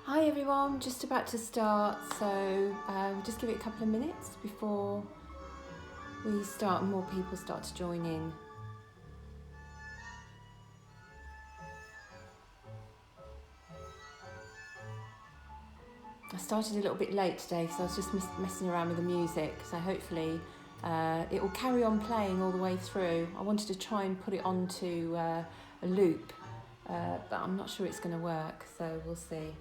Hi everyone, just about to start, so just give it a couple of minutes before we start and more people start to join in. I started a little bit late today because I was just messing around with the music, so hopefully it will carry on playing all the way through. I wanted to try and put it onto a loop, but I'm not sure it's going to work, so we'll see.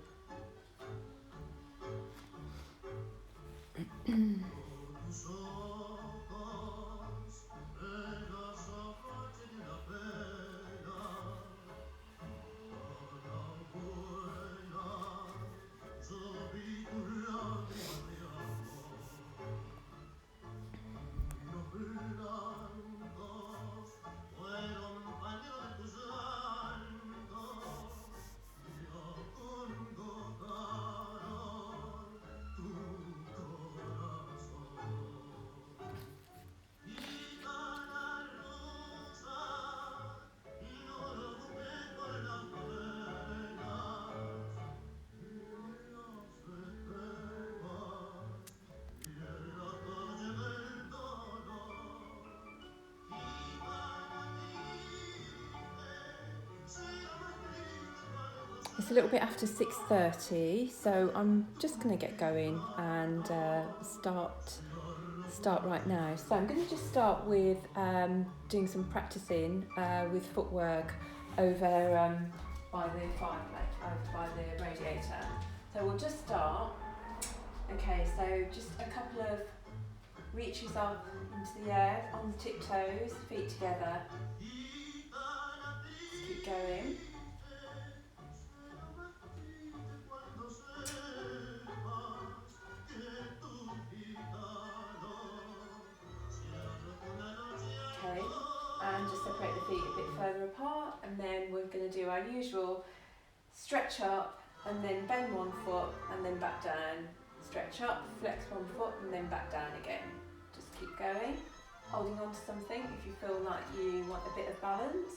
It's a little bit after 6:30, so I'm just going to get going and start right now. So I'm going to just start with doing some practicing with footwork over by the fireplace, over by the radiator. So we'll just start. Okay, so just a couple of reaches up into the air on the tiptoes, feet together. Just keep going. Okay, and just separate the feet a bit further apart, and then we're going to do our usual stretch up and then bend one foot and then back down, stretch up, flex one foot and then back down again. Just keep going, holding on to something if you feel like you want a bit of balance.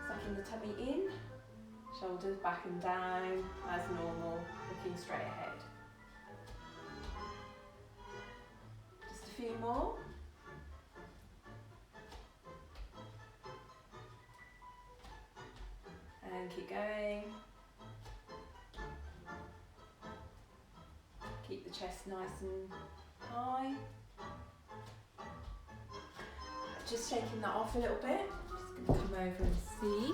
Sucking the tummy in, shoulders back and down as normal, looking straight ahead. Just a few more. And keep going. Keep the chest nice and high. Just shaking that off a little bit. Just going to come over and see.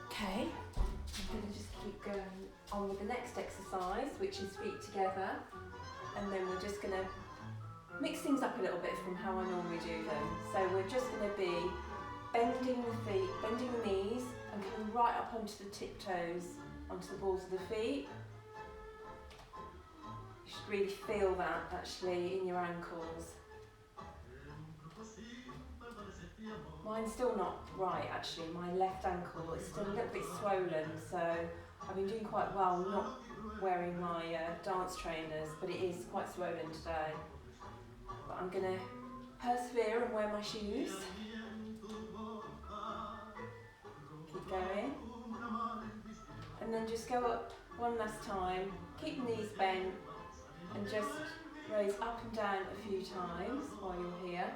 Okay, I'm going to just keep going on with the next exercise, which is feet together. And then we're just going to mix things up a little bit from how I normally do them. So we're just going to be bending the feet, bending the knees, and coming right up onto the tiptoes, onto the balls of the feet. You should really feel that actually in your ankles. Mine's still not right actually, my left ankle is still a little bit swollen, so I've been doing quite well not wearing my dance trainers, but it is quite swollen today. But I'm going to persevere and wear my shoes. Keep going. And then just go up one last time, keep the knees bent and just raise up and down a few times while you're here.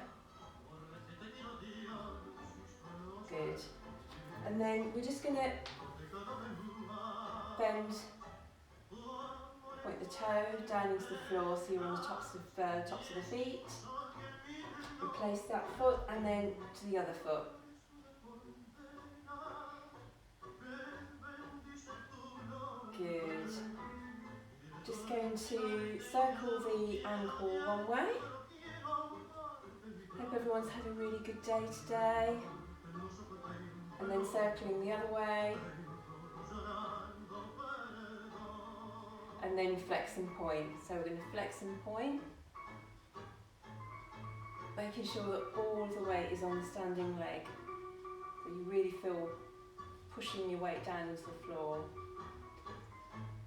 Good. And then we're just going to bend, point the toe down into the floor so you're on the tops of the feet. Replace that foot and then to the other foot. Good. Just going to circle the ankle one way. Hope everyone's had a really good day today. And then circling the other way. And then flex and point. So we're going to flex and point. Making sure that all of the weight is on the standing leg. So you really feel pushing your weight down into the floor.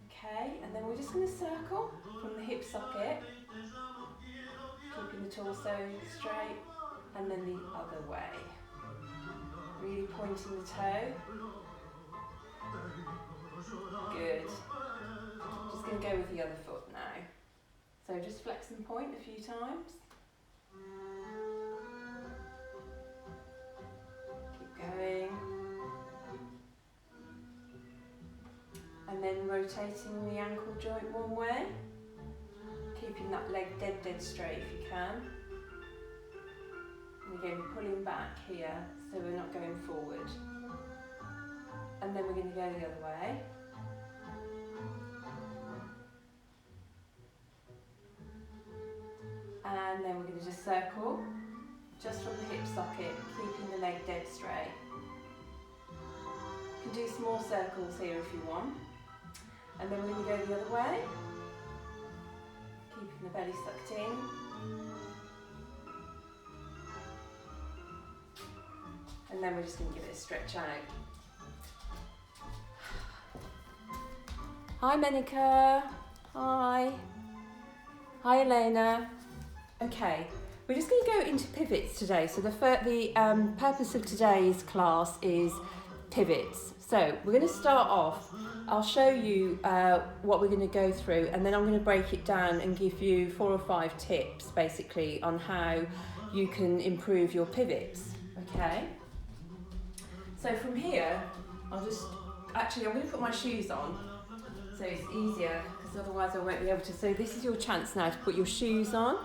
Okay, and then we're just going to circle from the hip socket, keeping the torso straight, and then the other way. Really pointing the toe. Good. Just going to go with the other foot now. So just flex and point a few times. Keep going. And then rotating the ankle joint one way. Keeping that leg dead straight if you can. And again, pulling back here so we're not going forward. And then we're going to go the other way. And then we're going to just circle, just from the hip socket, keeping the leg dead straight. You can do small circles here if you want. And then we're going to go the other way, keeping the belly sucked in. And then we're just going to give it a stretch out. Hi Menika. Hi. Hi Elena. Okay, we're just going to go into pivots today. So the purpose of today's class is pivots. So we're going to start off, I'll show you what we're going to go through, and then I'm going to break it down and give you 4 or 5 tips basically on how you can improve your pivots, okay? So from here, I'm going to put my shoes on so it's easier, because otherwise I won't be able to. So this is your chance now to put your shoes on.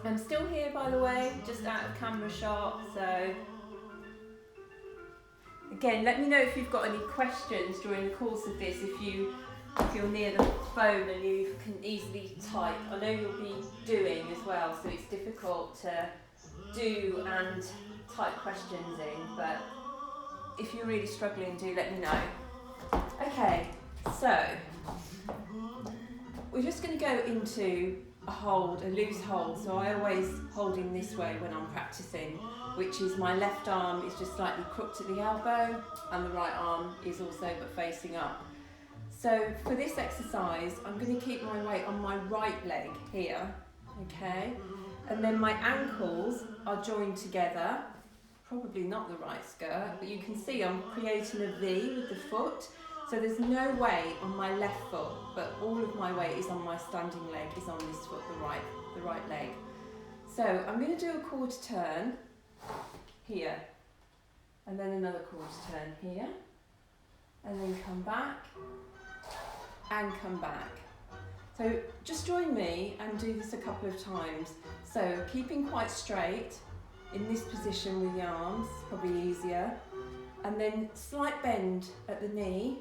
I'm still here, by the way, just out of camera shot, so again, let me know if you've got any questions during the course of this, if you're near the phone and you can easily type. I know you'll be doing as well, so it's difficult to do and type questions in, but if you're really struggling, do let me know. Okay, so we're just going to go into a loose hold. So I always hold in this way when I'm practicing, which is my left arm is just slightly crooked at the elbow and the right arm is also but facing up. So for this exercise, I'm going to keep my weight on my right leg here, okay? And then my ankles are joined together, probably not the right skirt, but you can see I'm creating a V with the foot. So there's no weight on my left foot, but all of my weight is on my standing leg, is on this foot, the right leg. So I'm going to do a quarter turn here, and then another quarter turn here, and then come back, and come back. So just join me and do this a couple of times. So keeping quite straight in this position with the arms, probably easier, and then slight bend at the knee,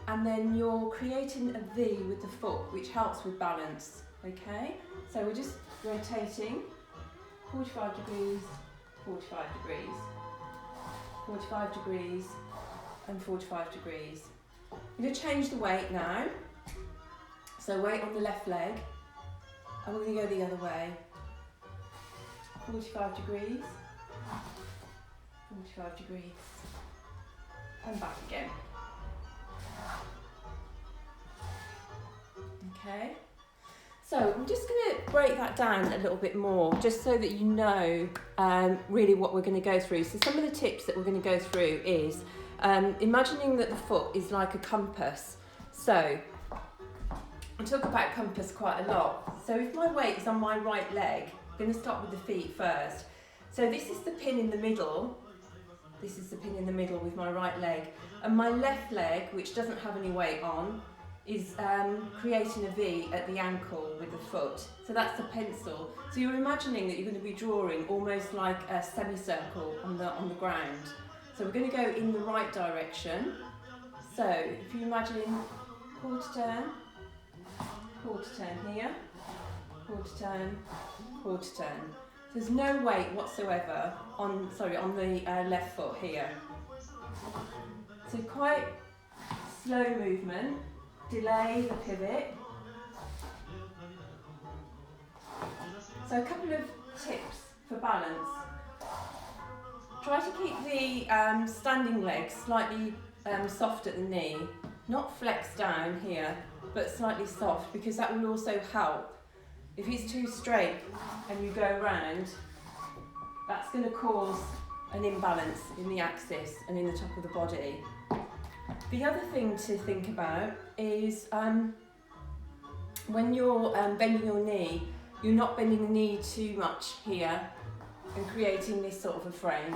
and then you're creating a V with the foot, which helps with balance, okay? So we're just rotating, 45 degrees, 45 degrees, 45 degrees, and 45 degrees. I'm going to change the weight now. So weight on the left leg, and we're going to go the other way. 45 degrees, 45 degrees, and back again. Okay, so I'm just going to break that down a little bit more, just so that you know really what we're going to go through. So some of the tips that we're going to go through is imagining that the foot is like a compass. So I talk about compass quite a lot. So if my weight is on my right leg, I'm going to start with the feet first. So this is the pin in the middle. This is the pin in the middle with my right leg. And my left leg, which doesn't have any weight on, is creating a V at the ankle with the foot. So that's the pencil. So you're imagining that you're going to be drawing almost like a semicircle on the ground. So we're going to go in the right direction. So if you imagine quarter turn here, quarter turn, quarter turn. There's no weight whatsoever on the left foot here. So quite slow movement, delay the pivot. So a couple of tips for balance. Try to keep the standing leg slightly soft at the knee, not flex down here, but slightly soft, because that will also help. If it's too straight and you go round, that's going to cause an imbalance in the axis and in the top of the body. The other thing to think about is when you're bending your knee, you're not bending the knee too much here and creating this sort of a frame.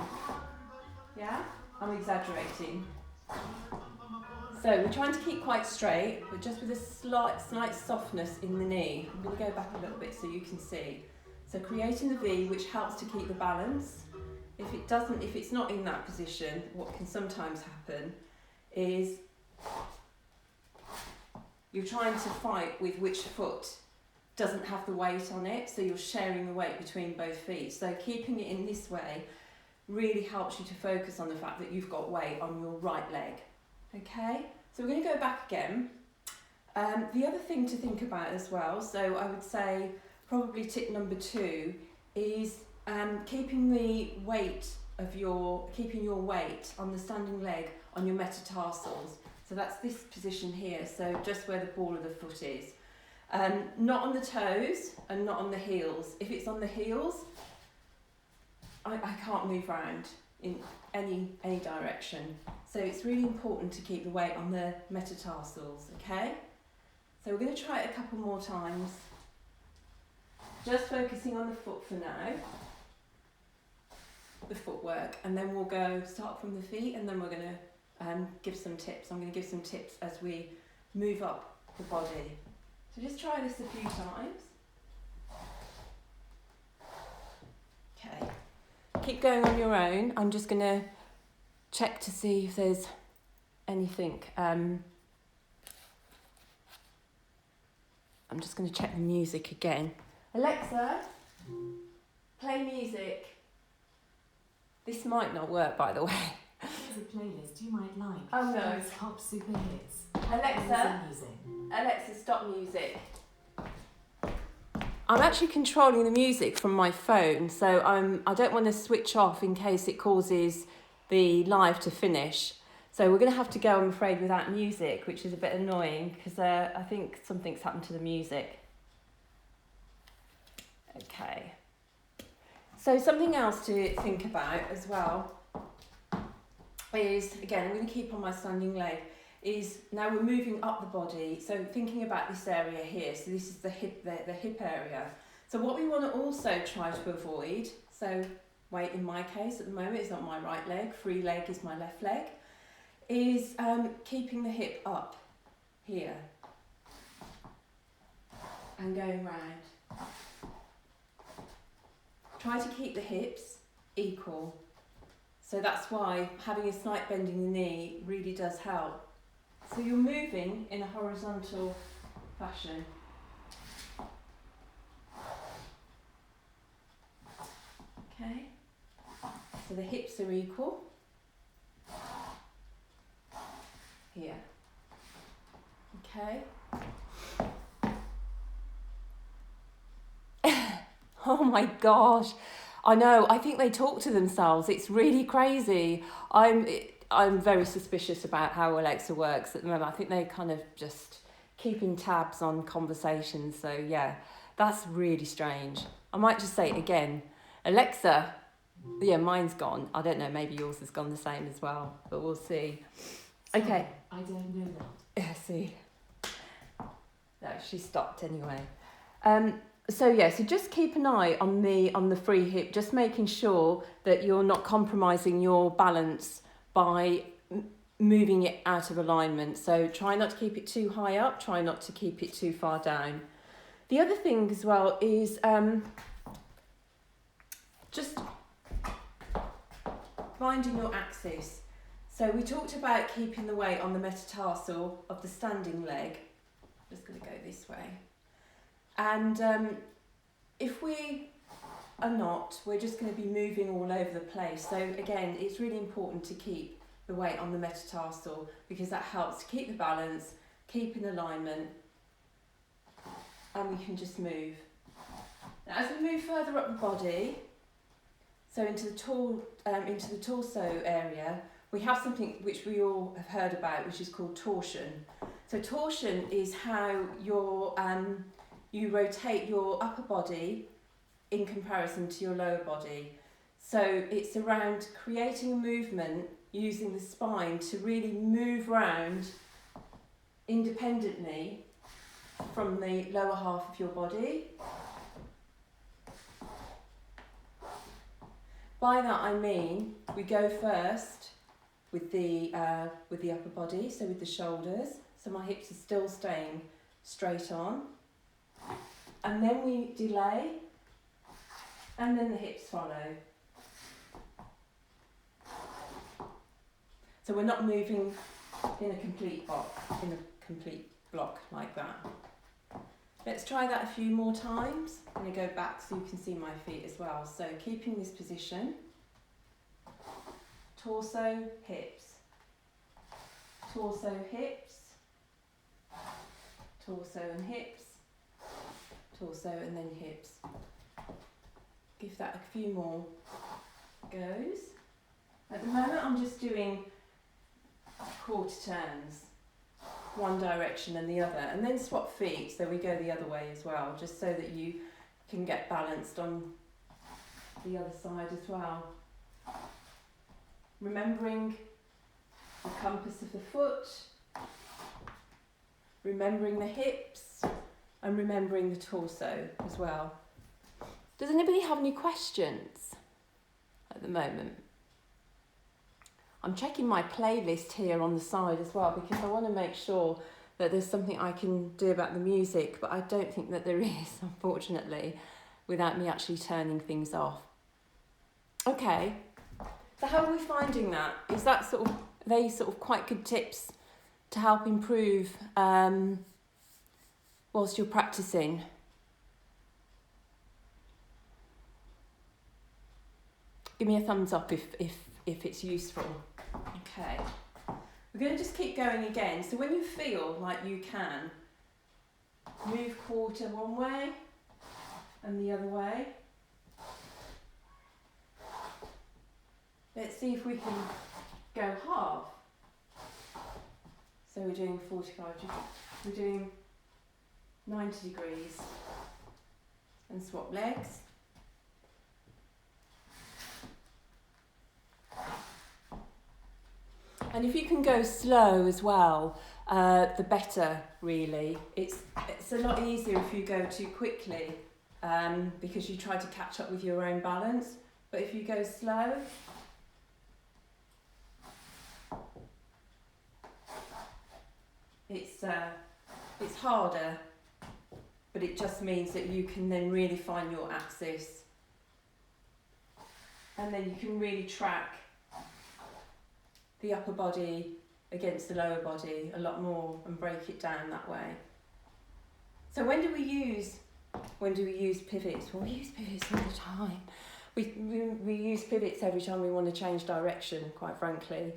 Yeah? I'm exaggerating. So we're trying to keep quite straight, but just with a slight softness in the knee. I'm going to go back a little bit so you can see. So creating the V, which helps to keep the balance. If it's not in that position, what can sometimes happen is you're trying to fight with which foot doesn't have the weight on it, so you're sharing the weight between both feet. So keeping it in this way really helps you to focus on the fact that you've got weight on your right leg. Okay, so we're going to go back again. The other thing to think about as well, so I would say probably tip number 2 is keeping your weight on the standing leg on your metatarsals. So that's this position here, so just where the ball of the foot is. Not on the toes and not on the heels. If it's on the heels, I can't move around in any direction. So it's really important to keep the weight on the metatarsals, okay? So we're going to try it a couple more times. Just focusing on the foot for now, the footwork, and then we'll start from the feet, and then we're going to give some tips. I'm going to give some tips as we move up the body. So just try this a few times. Okay. Keep going on your own. I'm just going to check to see if there's anything. I'm just going to check the music again. Alexa, play music. This might not work, by the way. Here's a playlist you might like. Oh no. It's top super hits. Alexa, stop music. I'm actually controlling the music from my phone, so I don't want to switch off in case it causes the live to finish. So we're going to have to go, I'm afraid, without music, which is a bit annoying because I think something's happened to the music. Okay. So something else to think about as well is, again, I'm going to keep on my standing leg, is now we're moving up the body. So thinking about this area here, so this is the hip area. So what we want to also try to avoid, so weight in my case at the moment is not my right leg, free leg is my left leg, is keeping the hip up here and going round. Try to keep the hips equal. So that's why having a slight bend in the knee really does help. So you're moving in a horizontal fashion. Okay. So the hips are equal. Here. Okay. Oh my gosh. I know, I think they talk to themselves. It's really crazy. I'm very suspicious about how Alexa works at the moment. I think they're kind of just keeping tabs on conversations. So yeah, that's really strange. I might just say it again. Alexa, yeah, mine's gone. I don't know, maybe yours has gone the same as well, but we'll see. Okay. I don't know that. Yeah, see. No, she stopped anyway. So just keep an eye on the free hip, just making sure that you're not compromising your balance by moving it out of alignment. So try not to keep it too high up, try not to keep it too far down. The other thing as well is just finding your axis. So we talked about keeping the weight on the metatarsal of the standing leg. Just going to go this way. And if we are not, we're just going to be moving all over the place. So again, it's really important to keep the weight on the metatarsal because that helps to keep the balance, keep in alignment, and we can just move. Now, as we move further up the body, so into the torso area, we have something which we all have heard about, which is called torsion. So torsion is how you rotate your upper body in comparison to your lower body. So it's around creating a movement using the spine to really move round independently from the lower half of your body. By that I mean we go first with the upper body, so with the shoulders, so my hips are still staying straight on, and then we delay, and then the hips follow. So we're not moving in a complete block like that. Let's try that a few more times. I'm going to go back so you can see my feet as well. So keeping this position, torso, hips, torso, hips, torso and hips, torso and then hips. Give that a few more goes. At the moment I'm just doing quarter turns, one direction and the other, and then swap feet, so we go the other way as well, just so that you can get balanced on the other side as well. Remembering the compass of the foot, remembering the hips, and remembering the torso as well. Does anybody have any questions at the moment? I'm checking my playlist here on the side as well, because I want to make sure that there's something I can do about the music, but I don't think that there is, unfortunately, without me actually turning things off. Okay, so how are we finding that? Is that are they quite good tips to help improve whilst you're practicing? Give me a thumbs up if it's useful. Okay, we're going to just keep going again. So when you feel like you can, move quarter one way and the other way. Let's see if we can go half. So we're doing 45 degrees, we're doing 90 degrees and swap legs. And if you can go slow as well, the better, really. It's a lot easier if you go too quickly, because you try to catch up with your own balance. But if you go slow, it's harder, but it just means that you can then really find your axis, and then you can really track the upper body against the lower body a lot more and break it down that way. So when do we use pivots? Well, we use pivots all the time. We use pivots every time we want to change direction, quite frankly.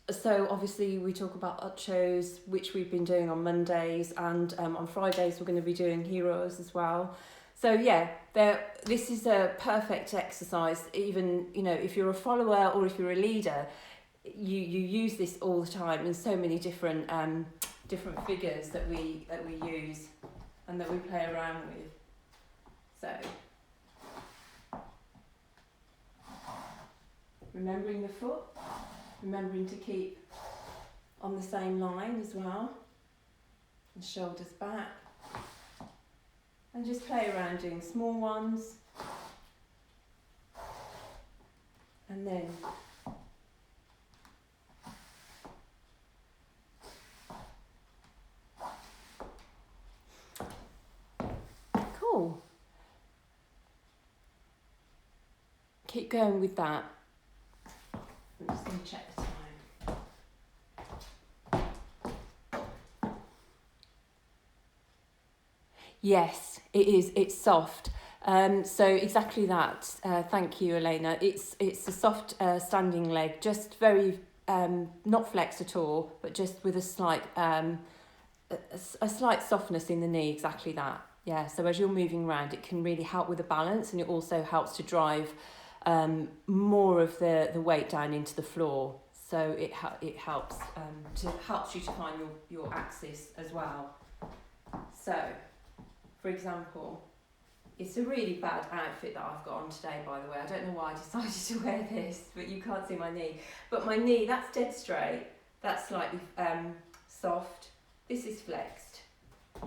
So obviously we talk about uchos, which we've been doing on Mondays, and on Fridays we're going to be doing heroes as well. So yeah, this is a perfect exercise. Even if you're a follower or if you're a leader, you use this all the time in so many different figures that we use and that we play around with. So remembering the foot, remembering to keep on the same line as well, and shoulders back. And just play around doing small ones. And then cool. Keep going with that. I'm just going to check the time. Yes, it is. It's soft. So exactly that. Thank you, Elena. It's a soft standing leg, just very not flexed at all, but just with a slight softness in the knee. Exactly that. Yeah. So as you're moving around, it can really help with the balance, and it also helps to drive more of the weight down into the floor. So it helps helps you to find your axis as well. So, for example, it's a really bad outfit that I've got on today, by the way. I don't know why I decided to wear this, but you can't see my knee. But my knee, that's dead straight. That's slightly soft. This is flexed.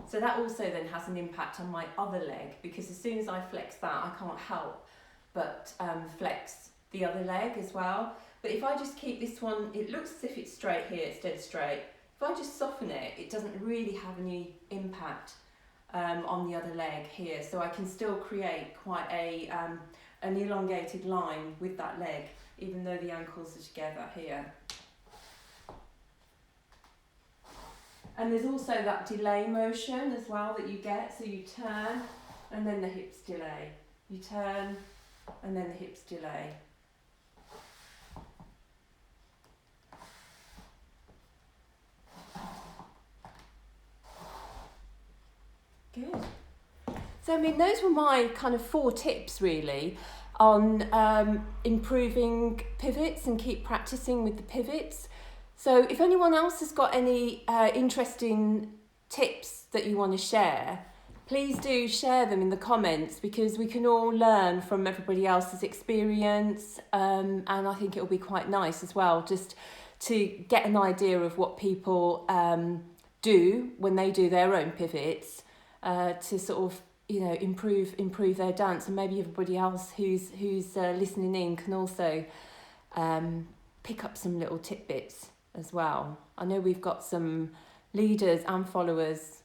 So that also then has an impact on my other leg, because as soon as I flex that, I can't help but flex the other leg as well. But if I just keep this one, it looks as if it's straight here, it's dead straight. If I just soften it, it doesn't really have any impact on the other leg here. So I can still create quite an elongated line with that leg, even though the ankles are together here. And there's also that delay motion as well that you get. So you turn and then the hips delay. You turn and then the hips delay. Good. So, I mean, those were my kind of 4 tips really on improving pivots, and keep practicing with the pivots. So if anyone else has got any interesting tips that you want to share, please do share them in the comments, because we can all learn from everybody else's experience, and I think it'll be quite nice as well just to get an idea of what people do when they do their own pivots, to sort of, you know, improve their dance. And maybe everybody else who's listening in can also pick up some little tidbits as well. I know we've got some leaders and followers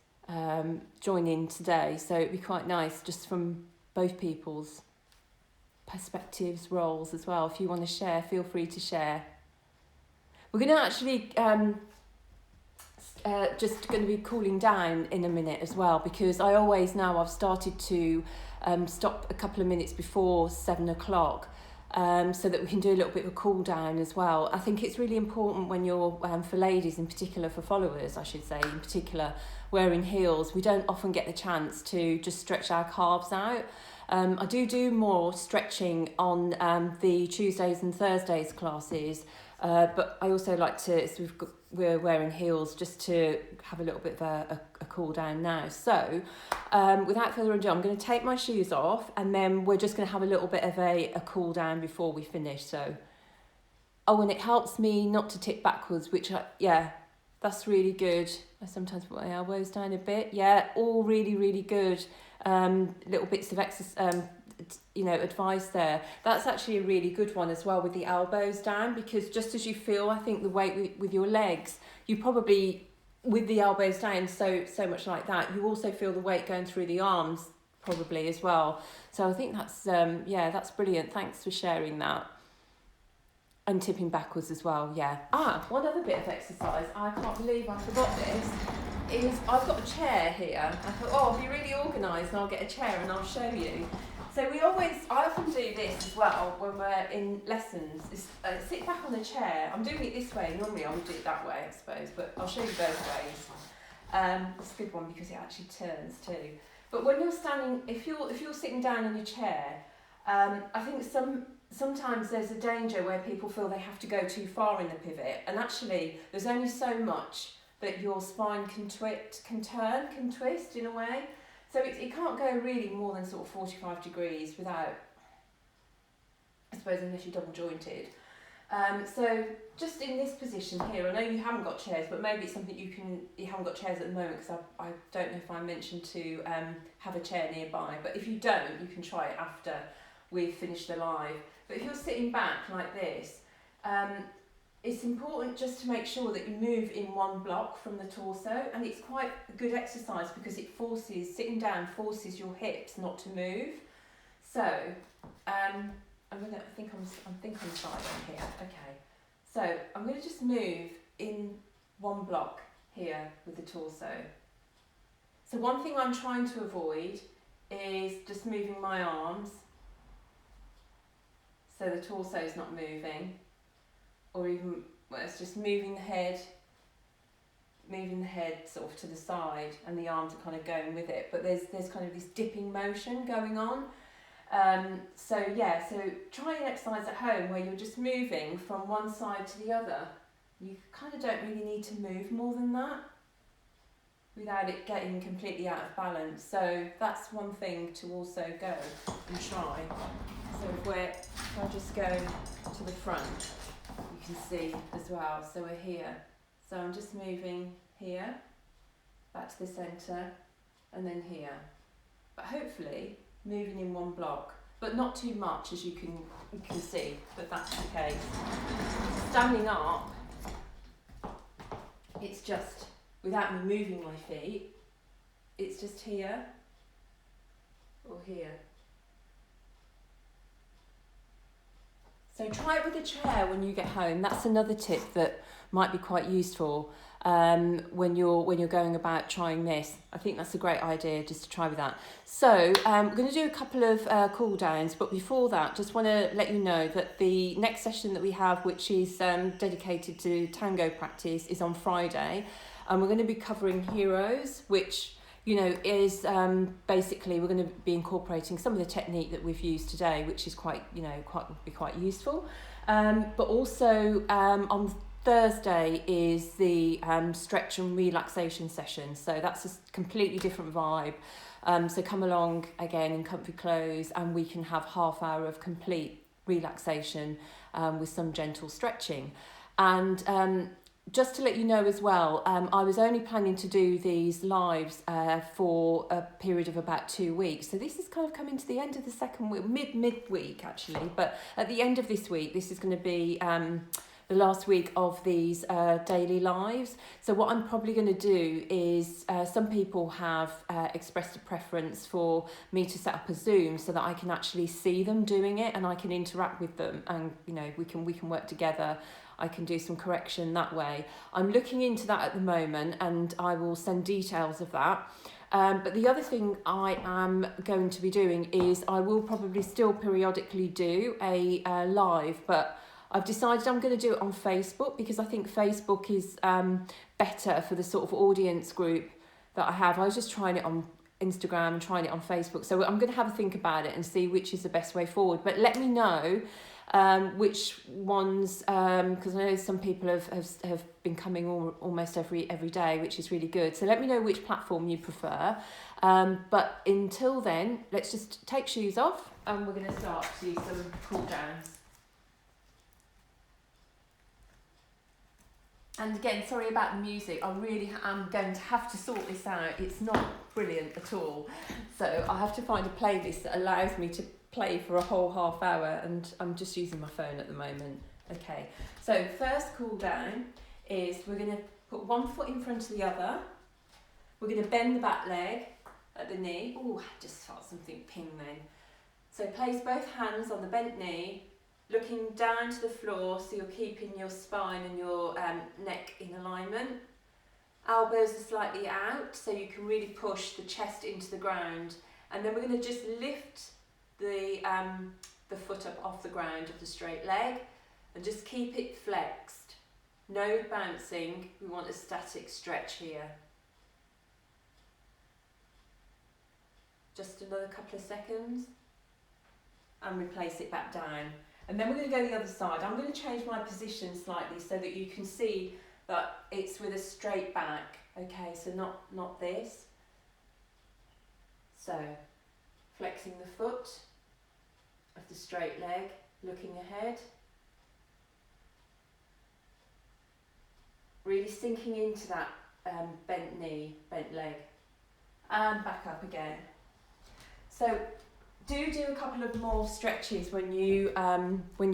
join in today, so it'd be quite nice just from both people's perspectives, roles as well. If you want to share, feel free to share. We're going to actually just going to be cooling down in a minute as well, because I always now I've started to stop a couple of minutes before 7 o'clock, so that we can do a little bit of a cool down as well. I think it's really important when you're, for ladies in particular, for followers I should say in particular, wearing heels, we don't often get the chance to just stretch our calves out. I do more stretching on the Tuesdays and Thursdays classes, but I also like to, so we're wearing heels just to have a little bit of a cool down now. So without further ado, I'm going to take my shoes off, and then we're just going to have a little bit of a cool down before we finish. So, oh, and it helps me not to tip backwards, which that's really good. I sometimes put my elbows down a bit. Yeah, all really good. Little bits of exercise, advice there. That's actually a really good one as well, with the elbows down, because just as you feel, I think, the weight with your legs, you probably, with the elbows down so much like that, you also feel the weight going through the arms probably as well. So I think that's that's brilliant. Thanks for sharing that. And tipping backwards as well, yeah. One other bit of exercise, I can't believe I forgot this, is I've got a chair here. I thought, I'll be really organised and I'll get a chair and I'll show you. So I often do this as well when we're in lessons, is sit back on a chair. I'm doing it this way, normally I would do it that way I suppose, but I'll show you both ways. It's a good one because it actually turns too. But when you're standing, if you're sitting down in a chair, I think sometimes there's a danger where people feel they have to go too far in the pivot, and actually there's only so much that your spine can twist in a way. So it can't go really more than sort of 45 degrees without, I suppose, unless you're double jointed. So just in this position here, I know you haven't got chairs, but maybe it's something you haven't got chairs at the moment, because I don't know if I mentioned to have a chair nearby, but if you don't, you can try it after we've finished the live. But if you're sitting back like this, it's important just to make sure that you move in one block from the torso, and it's quite a good exercise because sitting down forces your hips not to move. So I think I'm side on here. Okay, so I'm going to just move in one block here with the torso. So one thing I'm trying to avoid is just moving my arms so the torso is not moving, or even, it's just moving the head sort of to the side, and the arms are kind of going with it, but there's kind of this dipping motion going on. So try an exercise at home where you're just moving from one side to the other. You kind of don't really need to move more than that without it getting completely out of balance. So that's one thing to also go and try. So if I just go to the front, you can see as well. So we're here. So I'm just moving here, back to the centre, and then here. But hopefully moving in one block, but not too much, as you can see, but that's the case. Standing up, it's just, without me moving my feet, it's just here or here. So try it with a chair when you get home. That's another tip that might be quite useful when you're going about trying this. I think that's a great idea just to try with that. So we're going to do a couple of cool downs, but before that, just want to let you know that the next session that we have, which is dedicated to tango practice, is on Friday, and we're going to be covering heroes, which is basically we're going to be incorporating some of the technique that we've used today, which is quite useful. But also on Thursday is the stretch and relaxation session. So that's a completely different vibe. So come along again in comfy clothes, and we can have half hour of complete relaxation with some gentle stretching. And just to let you know as well, I was only planning to do these lives for a period of about 2 weeks. So this is kind of coming to the end of the second week, mid-week actually. But at the end of this week, this is going to be the last week of these daily lives. So what I'm probably going to do is, some people have expressed a preference for me to set up a Zoom so that I can actually see them doing it and I can interact with them, and we can work together. I can do some correction that way. I'm looking into that at the moment, and I will send details of that. But the other thing I am going to be doing is I will probably still periodically do a live, but I've decided I'm going to do it on Facebook because I think Facebook is better for the sort of audience group that I have. I was just trying it on Instagram and trying it on Facebook. So I'm going to have a think about it and see which is the best way forward. But let me know which ones, because I know some people have been coming almost every day, which is really good. So let me know which platform you prefer. But until then, let's just take shoes off and we're going to start to do some cool downs. And again, sorry about the music. I really am going to have to sort this out. It's not brilliant at all. So I have to find a playlist that allows me to play for a whole half hour, and I'm just using my phone at the moment. Okay, so first cool down is we're going to put one foot in front of the other. We're going to bend the back leg at the knee. Oh, I just felt something ping then. So place both hands on the bent knee, looking down to the floor, so you're keeping your spine and your neck in alignment. Elbows are slightly out, so you can really push the chest into the ground. And then we're going to just lift the foot up off the ground of the straight leg and just keep it flexed. No bouncing, we want a static stretch here. Just another couple of seconds and replace it back down. And then we're going to go the other side. I'm going to change my position slightly so that you can see that it's with a straight back. Okay, so not this. So flexing the foot of the straight leg, looking ahead. Really sinking into that bent knee, bent leg. And back up again. So do a couple of more stretches when you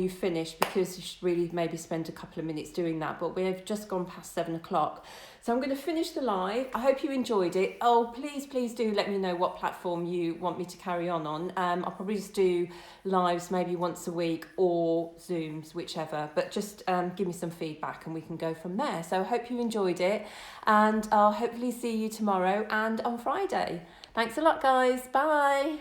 finish, because you should really maybe spend a couple of minutes doing that. But we've just gone past 7 o'clock. So I'm going to finish the live. I hope you enjoyed it. Oh, please do let me know what platform you want me to carry on. I'll probably just do lives maybe once a week or Zooms, whichever. But just give me some feedback and we can go from there. So I hope you enjoyed it, and I'll hopefully see you tomorrow and on Friday. Thanks a lot, guys. Bye.